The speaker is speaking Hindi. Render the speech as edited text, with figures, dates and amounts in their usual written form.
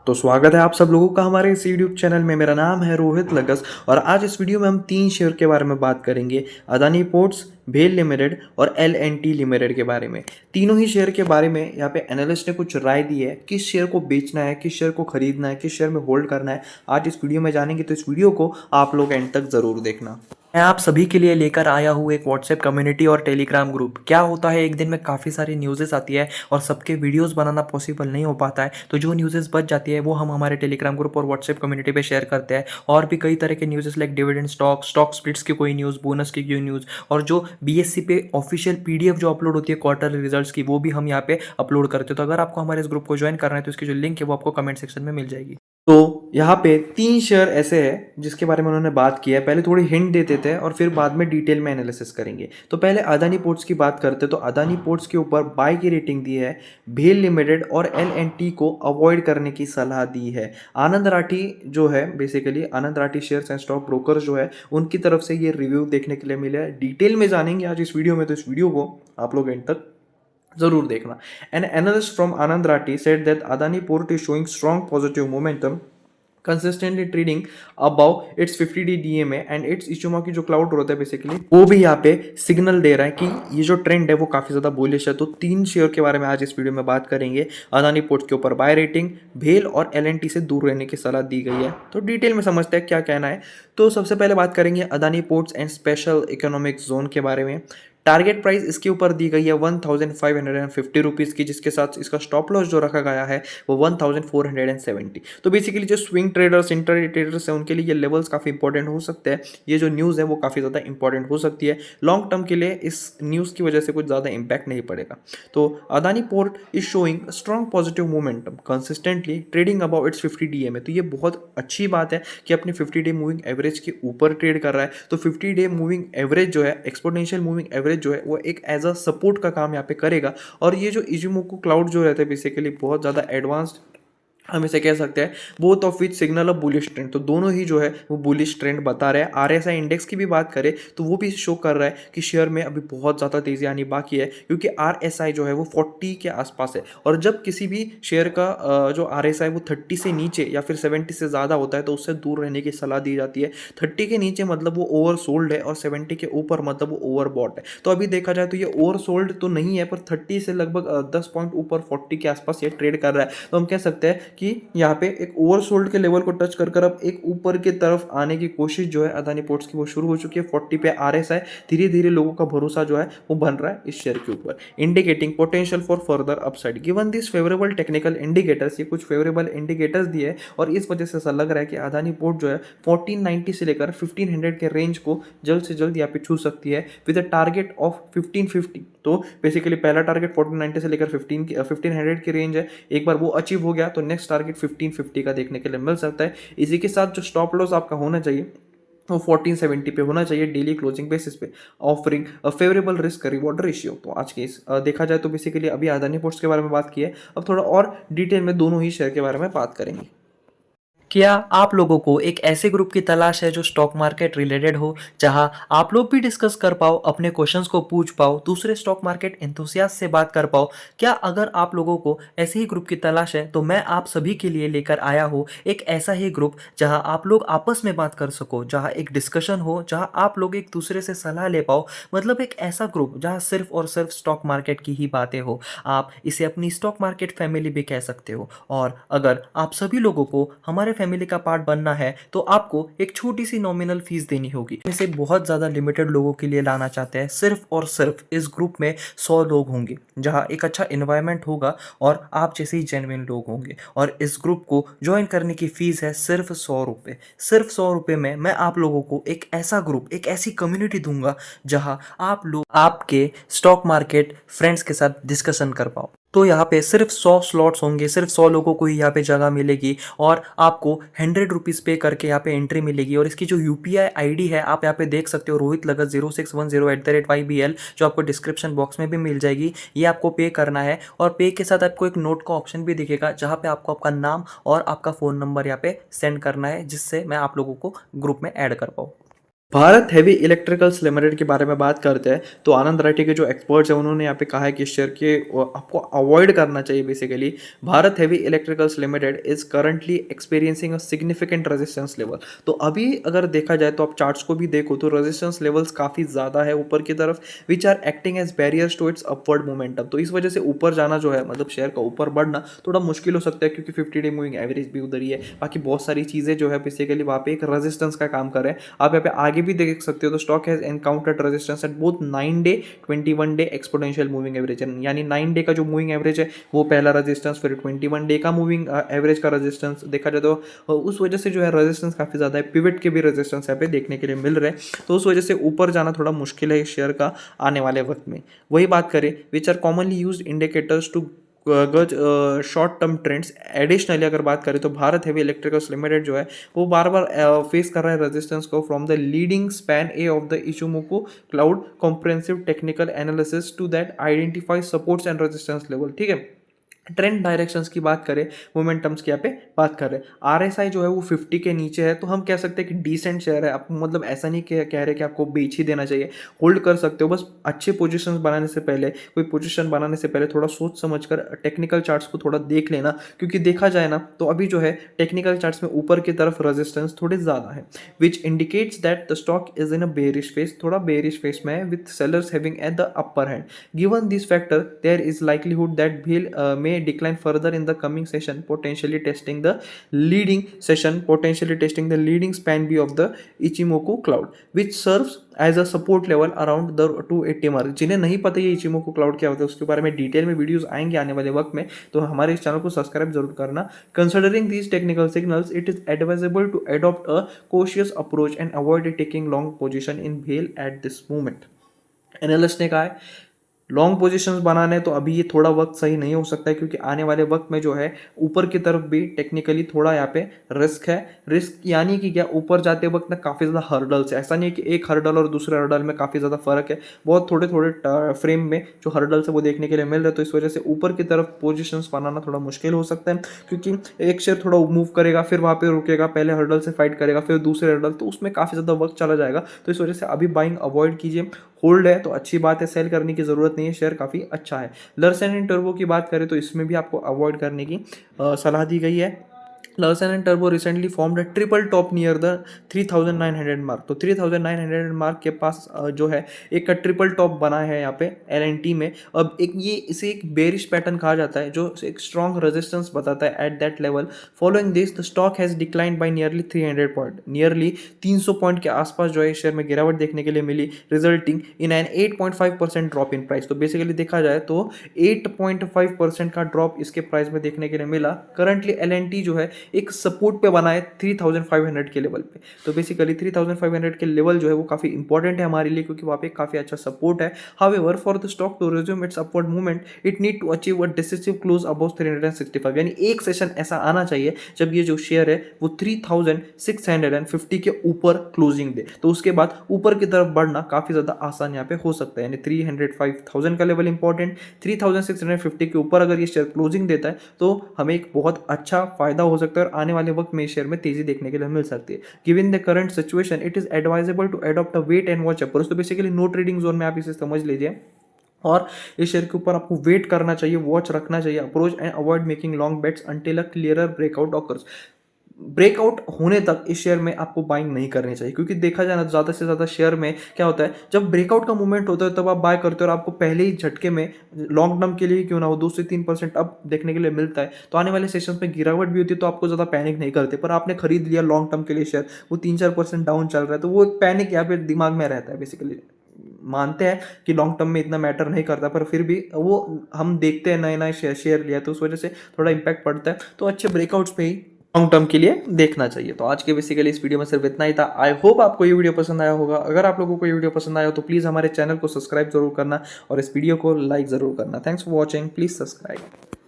तो स्वागत है आप सब लोगों का हमारे इस यूट्यूब चैनल में। मेरा नाम है रोहित लगस और आज इस वीडियो में हम तीन शेयर के बारे में बात करेंगे। अदानी पोर्ट्स, भेल लिमिटेड और एल एंड टी लिमिटेड के बारे में। तीनों ही शेयर के बारे में यहाँ पे एनालिस्ट ने कुछ राय दी है, किस शेयर को बेचना है, किस शेयर को खरीदना है, किस शेयर में होल्ड करना है। आज इस वीडियो में जानेंगे, तो इस वीडियो को आप लोग एंड तक ज़रूर देखना। मैं आप सभी के लिए लेकर आया हूँ एक व्हाट्सएप कम्युनिटी और टेलीग्राम ग्रुप। क्या होता है, एक दिन में काफ़ी सारी न्यूज़ेस आती है और सबके वीडियोस बनाना पॉसिबल नहीं हो पाता है, तो जो न्यूज़ेस बच जाती है वो हम हमारे टेलीग्राम ग्रुप और व्हाट्सएप कम्युनिटी पे शेयर करते हैं। और भी कई तरह के न्यूज़ेस लाइक डिविडेंड स्टॉक स्प्लिट्स की कोई न्यूज़, बोनस की कोई न्यूज़, और जो बीएससी पे ऑफिशियल पीडीएफ जो अपलोड होती है क्वार्टर रिजल्ट्स की, वो भी हम यहाँ पे अपलोड करते हैं। तो अगर आपको हमारे इस ग्रुप को ज्वाइन करना है तो इसकी जो लिंक है वो आपको कमेंट सेक्शन में मिल जाएगी। तो यहाँ पे तीन शेयर ऐसे हैं जिसके बारे में उन्होंने बात की है। पहले थोड़ी हिंट दे देते हैं और फिर बाद में डिटेल में एनालिसिस करेंगे। तो पहले अदानी पोर्ट्स की बात करते हैं। तो अदानी पोर्ट्स के ऊपर बाय की रेटिंग दी है, भेल लिमिटेड और एल एंड टी को अवॉइड करने की सलाह दी है। आनंद राठी जो है, basically Anand Rathi shares and stock broker जो है, उनकी तरफ से ये रिव्यू देखने के लिए मिले है। डिटेल में जानेंगे आज इस वीडियो में, तो इस वीडियो को आप लोग एंड तक जरूर देखना। An analyst from Anand Rathi said that Adani Port is showing strong positive momentum, consistently trading above its 50D DMA and its Ichimoku जो क्लाउड होता है बेसिकली, वो भी यहाँ पे सिग्नल दे रहा है कि ये जो ट्रेंड है वो काफ़ी ज़्यादा बुलिश है। तो तीन शेयर के बारे में आज इस वीडियो में बात करेंगे। अदानी पोर्ट के ऊपर बाय रेटिंग, भेल और एल से दूर रहने की सलाह दी गई है। तो डिटेल में समझते हैं क्या कहना है। तो सबसे पहले बात करेंगे Adani ports and special economic zone के बारे में। टारगेट प्राइस इसके ऊपर दी गई है 1550 रुपीज़ की, जिसके साथ इसका स्टॉप लॉस जो रखा गया है वो 1470। तो बेसिकली जो स्विंग ट्रेडर्स, इंटर ट्रेडर्स हैं, उनके लिए ये लेवल्स काफ़ी इंपॉर्टेंट हो सकते हैं। ये जो न्यूज़ है वो काफ़ी ज़्यादा इंपॉर्टेंट हो सकती है। लॉन्ग टर्म के लिए इस न्यूज़ की वजह से कुछ ज़्यादा इंपैक्ट नहीं पड़ेगा। तो Adani port is showing strong positive momentum, consistently trading about it's 50 DMA। तो ये बहुत अच्छी बात है कि अपनी 50 डे मूविंग एवरेज के ऊपर ट्रेड कर रहा है। तो 50 डे मूविंग एवरेज जो है, एक्सपोनेंशियल मूविंग एवरेज जो है, वो एक एज अ सपोर्ट का काम यहाँ पे करेगा। और ये जो इजिमोको क्लाउड जो रहता है बेसिकली बहुत ज़्यादा एडवांस्ड, हम इसे कह सकते हैं both of which signal of bullish trend. तो दोनों ही जो है वो बुलिश ट्रेंड बता रहे हैं। आरएसआई इंडेक्स की भी बात करें तो वो भी शो कर रहा है कि शेयर में अभी बहुत ज़्यादा तेज़ी आनी बाकी है, क्योंकि आरएसआई जो है वो 40 के आसपास है। और जब किसी भी शेयर का जो आरएसआई वो 30 से नीचे या फिर 70 से ज़्यादा होता है तो उससे दूर रहने की सलाह दी जाती है। 30 के नीचे मतलब वो ओवर सोल्ड है और 70 के ऊपर मतलब वो ओवर बॉट है। तो अभी देखा जाए तो ये ओवर सोल्ड तो नहीं है, पर 30 से लगभग 10 पॉइंट ऊपर 40 के आसपास ये ट्रेड कर रहा है। तो हम कह सकते हैं कि यहाँ पे एक ओवरसोल्ड के लेवल को टच कर अब एक ऊपर की तरफ आने की कोशिश जो है अदानी पोर्ट्स की वो शुरू हो चुकी है। 40 पे आरएसआई, धीरे धीरे लोगों का भरोसा जो है वो बन रहा है इस शेयर के ऊपर, indicating potential for further upside. Given this favourable technical indicators, ये कुछ फेवरेबल इंडिकेटर्स दिए और इस वजह से ऐसा लग रहा है कि अदानी पोर्ट जो है 1490 से लेकर 1500 के रेंज को जल्द से जल्द यहाँ पे छू सकती है विद अ टारगेट ऑफ 1550। तो बेसिकली पहला टारगेट 1490 से लेकर 1500 की रेंज है। एक बार वो अचीव हो गया तो नेक्स्ट टारगेट 1550 का देखने के लिए मिल सकता है। इसी के साथ जो स्टॉप लॉस आपका होना चाहिए वो 1470 पे होना चाहिए डेली क्लोजिंग बेसिस पे, offering a favourable risk reward ratio. तो आज के इस देखा जाए तो बेसिकली अभी अदानी पोर्ट्स के बारे में बात की है, अब थोड़ा और डिटेल में दोनों ही शेयर के बारे में बात करेंगे। क्या आप लोगों को एक ऐसे ग्रुप की तलाश है जो स्टॉक मार्केट रिलेटेड हो, जहां आप लोग भी डिस्कस कर पाओ, अपने क्वेश्चंस को पूछ पाओ, दूसरे स्टॉक मार्केट एंथुसियास्ट से बात कर पाओ? क्या अगर आप लोगों को ऐसे ही ग्रुप की तलाश है तो मैं आप सभी के लिए लेकर आया हूँ एक ऐसा ही ग्रुप जहां आप लोग आपस में बात कर सको, जहां एक डिस्कशन हो, जहां आप लोग एक दूसरे से सलाह ले पाओ। मतलब एक ऐसा ग्रुप जहां सिर्फ और सिर्फ स्टॉक मार्केट की ही बातें हो। आप इसे अपनी स्टॉक मार्केट फैमिली भी कह सकते हो। और अगर आप सभी लोगों को हमारे फैमिली का पार्ट बनना है तो आपको एक छोटी सी नॉमिनल फीस देनी होगी। इसे बहुत ज़्यादा लिमिटेड लोगों के लिए लाना चाहते हैं। सिर्फ और सिर्फ इस ग्रुप में 100 लोग होंगे, जहां एक अच्छा इन्वायरमेंट होगा और आप जैसे ही जेन्युइन लोग होंगे। और इस ग्रुप को ज्वाइन करने की फीस है सिर्फ 100 रुपये। सिर्फ 100 रुपये में मैं आप लोगों को एक ऐसा ग्रुप, एक ऐसी कम्युनिटी दूंगा जहां आप लोग आपके स्टॉक मार्केट फ्रेंड्स के साथ डिस्कशन कर पाओ। तो यहाँ पे सिर्फ 100 स्लॉट्स होंगे, सिर्फ 100 लोगों को ही यहाँ पे जगह मिलेगी और आपको 100 रुपीज़ पे करके यहाँ पे एंट्री मिलेगी। और इसकी जो यूपीआई आईडी है आप यहाँ पे देख सकते हो, रोहित लगत 0610 जो आपको डिस्क्रिप्शन बॉक्स में भी मिल जाएगी। ये आपको पे करना है और पे के साथ आपको एक नोट का ऑप्शन भी दिखेगा जहाँ पे आपको आपका नाम और आपका फ़ोन नंबर यहाँ पे सेंड करना है, जिससे मैं आप लोगों को ग्रुप में ऐड कर पाऊँ। भारत हेवी इलेक्ट्रिकल्स लिमिटेड के बारे में बात करते हैं तो आनंद राठी के जो एक्सपर्ट्स हैं उन्होंने यहाँ पे कहा है कि इस शेयर के आपको अवॉइड करना चाहिए basically. Bharat heavy electricals limited is currently experiencing a significant resistance level. तो अभी अगर देखा जाए तो आप चार्ट्स को भी देखो तो रेजिस्टेंस लेवल्स काफ़ी ज़्यादा है ऊपर की तरफ, which are acting as barriers to its upward momentum. तो इस वजह से ऊपर जाना जो है मतलब शेयर का ऊपर बढ़ना थोड़ा मुश्किल हो सकता है, क्योंकि 50 डे मूविंग एवरेज भी उधर ही है, बाकी बहुत सारी चीज़ें जो है बेसिकली वहाँ पे एक रेजिस्टेंस का काम कर रहे हैं। आप यहाँ पे आगे भी देख सकते हो तो stock has encountered resistance at both 9 day 21 day exponential moving average, यानी 9 डे का जो मूविंग एवरेज है वो पहला रेजिस्टेंस, फिर 21 डे का मूविंग एवरेज का रेजिस्टेंस देखा जाए तो उस वजह से जो है रेजिस्टेंस काफ़ी ज़्यादा है। पिवट के भी रेजिस्टेंस यहाँ पे देखने के लिए मिल रहे हैं, तो उस वजह से ऊपर जाना थोड़ा मुश्किल है इस शेयर का आने वाले वक्त में। वही बात करें which are commonly use indicators to gauge short term trends. Additionally अगर बात करें तो भारत हेवी इलेक्ट्रिकल्स लिमिटेड जो है वो बार बार फेस कर रहा है रेजिस्टेंस को from the leading span A of the Ichimoku cloud comprehensive technical analysis to that identify supports and resistance level. ठीक है, ट्रेंड डायरेक्शंस की बात करें, मोमेंटम्स की यहाँ पे बात करें, आरएसआई जो है वो 50 के नीचे है, तो हम कह सकते हैं कि डिसेंट शेयर है। आपको मतलब ऐसा नहीं कह रहे कि आपको बेच ही देना चाहिए, होल्ड कर सकते हो। बस अच्छे पोजीशंस बनाने से पहले, कोई पोजीशन बनाने से पहले थोड़ा सोच समझकर टेक्निकल चार्ट्स को थोड़ा देख लेना, क्योंकि देखा जाए ना तो अभी जो है टेक्निकल चार्ट्स में ऊपर की तरफ रेजिस्टेंस थोड़े ज़्यादा है, which indicates that the stock is in a bearish phase, थोड़ा बेरिश फेस में है, with sellers having at the upper hand. Given this factor there is likelihood that भेल may decline further in the coming session, potentially testing the leading span B of the Ichimoku cloud, which serves as a support level around the 280 mark. जिन्हें नहीं पता ये इचिमोको क्लाउड क्या होता है उसके बारे में डिटेल में वीडियोस आएंगे आने वाले वक्त में, तो हमारे इस चैनल को सब्सक्राइब जरूर करना। Considering these technical signals it is advisable to adopt a cautious approach and avoid taking long position in भेल एट दिस मोमेंट। एनालिस्ट ने कहा है लॉन्ग पोजीशंस बनाने तो अभी ये थोड़ा वक्त सही नहीं हो सकता है, क्योंकि आने वाले वक्त में जो है ऊपर की तरफ भी टेक्निकली थोड़ा यहाँ पे रिस्क है। रिस्क यानी कि क्या, ऊपर जाते वक्त ना काफ़ी ज़्यादा हर्डल्स है, ऐसा नहीं है कि एक हर्डल और दूसरे हर्डल में काफ़ी ज़्यादा फर्क है, बहुत थोड़े थोड़े फ्रेम में जो हर्डल्स है वो देखने के लिए मिल रहे हैं। तो इस वजह से ऊपर की तरफ पोजिशंस बनाना थोड़ा मुश्किल हो सकता है, क्योंकि एक शेयर थोड़ा मूव करेगा फिर वहाँ पे रुकेगा, पहले हर्डल से फाइट करेगा फिर दूसरे हर्डल, तो उसमें काफ़ी ज़्यादा वक्त चला जाएगा। तो इस वजह से अभी बाइंग अवॉइड कीजिए। होल्ड है तो अच्छी बात है, सेल करने की जरूरत नहीं है, शेयर काफ़ी अच्छा है। लर्सन एंड टर्बो की बात करें तो इसमें भी आपको अवॉइड करने की सलाह दी गई है। Larsen and Turbo recently formed a triple top near the 3900 mark. तो 3900 मार्क के पास जो है एक ट्रिपल टॉप बना है यहाँ पे LNT में। अब एक ये इसे एक बेरिश पैटर्न कहा जाता है, जो एक स्ट्रॉन्ग रेजिस्टेंस बताता है at that level. Following this the stock has declined bye nearly 300 point, nearly 300 point के आसपास जो है शेयर में गिरावट देखने के लिए मिली, resulting in an 8.5% drop in price. तो बेसिकली देखा जाए तो 8.5% का ड्रॉप इसके प्राइस में देखने के लिए मिला। करंटली LNT जो है एक सपोर्ट पे बना है 3500 के लेवल पे। तो बेसिकली 3500 के लेवल जो है वो काफ़ी इंपॉर्टेंट है हमारे लिए, क्योंकि वहाँ पे काफ़ी अच्छा सपोर्ट है। However for the stock to resume its upward movement it need to achieve a decisive close above 365, यानी एक सेशन ऐसा आना चाहिए जब ये जो शेयर है वो 3650 के ऊपर क्लोजिंग दे, तो उसके बाद ऊपर की तरफ बढ़ना काफ़ी ज़्यादा आसान यहाँ पे हो सकता है। यानी 305,000 का लेवल इंपॉर्टेंट, 3650 के ऊपर अगर ये शेयर क्लोजिंग देता है तो हमें एक बहुत अच्छा फायदा हो सकता है और आने वाले वक्त में शेयर में तेजी देखने के लिए मिल सकती है। Given the current situation it is advisable to adopt a wait and watch approach. तो बेसिकली नो ट्रेडिंग जोन में आप इसे समझ लीजिए, और इस शेयर के ऊपर आपको वेट करना चाहिए, वॉच रखना चाहिए, approach and avoid making long bets until a clearer breakout occurs. Breakout होने तक इस शेयर में आपको बाइंग नहीं करनी चाहिए, क्योंकि देखा जाए ना ज़्यादा से ज़्यादा शेयर में क्या होता है, जब ब्रेकआउट का मूवमेंट होता है तब आप बाय करते हो और आपको पहले ही झटके में लॉन्ग टर्म के लिए क्यों ना हो 2 से 3% अप देखने के लिए मिलता है, तो आने वाले सेशंस में गिरावट भी होती है तो आपको ज़्यादा पैनिक नहीं करते। पर आपने खरीद लिया लॉन्ग टर्म के लिए शेयर, वो 3-4% डाउन चल रहा है, तो वो एक पैनिक यहाँ पे दिमाग में रहता है। बेसिकली मानते हैं कि लॉन्ग टर्म में इतना मैटर नहीं करता, पर फिर भी वो हम देखते हैं नए नए शेयर लिया तो उस वजह से थोड़ा इंपैक्ट पड़ता है। तो अच्छे ब्रेकआउट्स पे ही लॉन्ग टर्म के लिए देखना चाहिए। तो आज के बेसिकली इस वीडियो में सिर्फ इतना ही था। आई होप आपको ये वीडियो पसंद आया होगा। अगर आप लोगों को ये वीडियो पसंद आया तो प्लीज़ हमारे चैनल को सब्सक्राइब जरूर करना और इस वीडियो को लाइक ज़रूर करना। Thanks for watching, please subscribe.